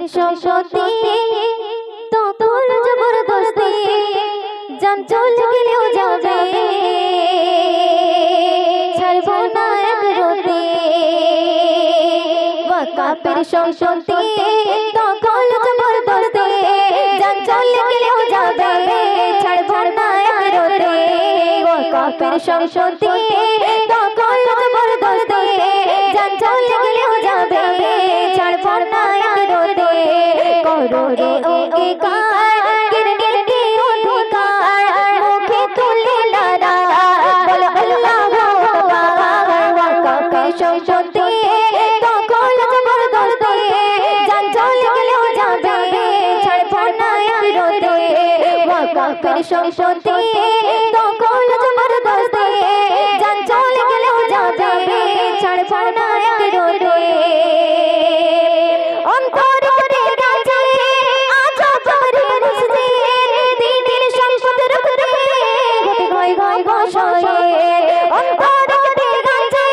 সম্পত্তি তখন জবরদস্তি জান চলে গেলেও যাবে ছাড়বো না এক রতি ওয়াকাফের সম্পত্তি তখন জবরদস্তি জান চলে গেলেও যাবে ছাড়বো না এক রতি ওয়াকাফের সম্পত্তি তখন জবরদস্তি জান চলে গেলেও যাবে ছাড়বো না এক রতি করো রে অঙ্গীকার কিরনিতে অধিকার মুখে তুলে লারা বলো আল্লাহু আকবার ওয়াকাফের সম্পত্তি তখন জবরদস্তি জান চলে গেলেও যাবে ছাড়বো না এক রতি ওয়াকাফের সম্পত্তি তখন জবরদস্তি জান চলে গেলেও যাবে ছাড়বো না এক রতি অন্তর করে গেছে আজ জবরে মসজিদ দিনের সম্পদ রুখতে গতি গয় গয় বসে অন্তর করে গেছে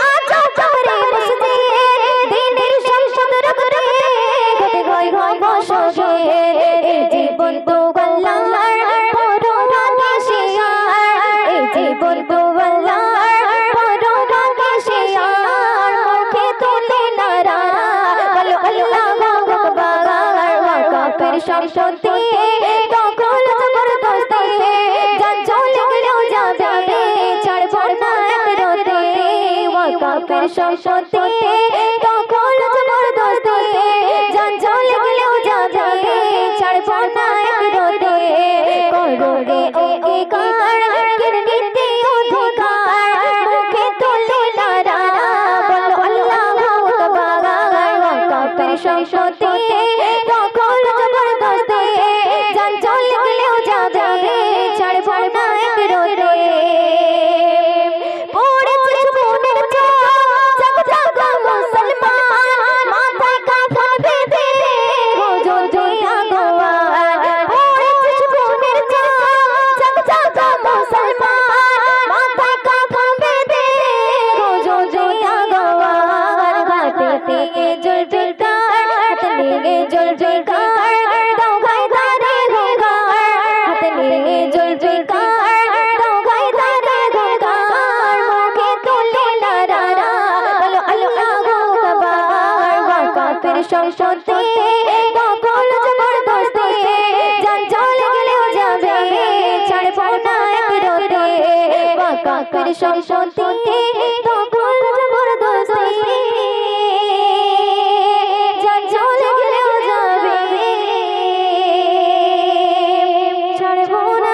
আজ জবরে মসজিদ দিনের সম্পদ রুখতে গতি গয় গয় বসে এই জীবন তো আল্লাহর পরোয়ানা শেয়ার এই জীবন তো আল্লাহর পরোয়ানা শেয়ার মুখে তুলে নারা বলো আল্লাহু আকবার ওয়াকাফের সম্পত্তি তখন জবরদস্তি জান চলে গেলেও যাবে ছাড়বো না এক রতি ওয়াকাফের সম্পত্তি তখন জবরদস্তি জান চলে গেলেও যাবে ছাড়বো না এক রতি করো রে অঙ্গীকার কিরনিতে অধিকার মুখে তুলে লারা বলো আল্লাহু আকবার ওয়াকাফের সম্পত্তি তখন জবরদস্তি জান চলে গেলেও যাবে ছাড়বো না এক রতি পড়েছে বোনের জাগ জাগ মুসলমান মাথায় কাফন বেঁধে হুজুর জয়া গোয়ার পড়েছে বোনের জাগ জাগ মুসলমান মাথায় কাফন বেঁধে হুজুর জয়া গোয়ার হাতে দিয়ে জুলফিকার হাতে নিয়ে জুলফিকার দাও গায় ধারে ঘোগার হাতে নিয়ে জুলফিকার দাও গায় ধারে ঘোগার মুখে তুলে লারা বলো আল্লাহু আকবার ওয়াকাফের সম্পত্তি তখন জবরদস্তি জান চলে গেলেও যাবে ছাড়বো না এক রতি ওয়াকাফের সম্পত্তি তখন জবরদস্তি জান চলে গেলেও যাবে ছাড়বো না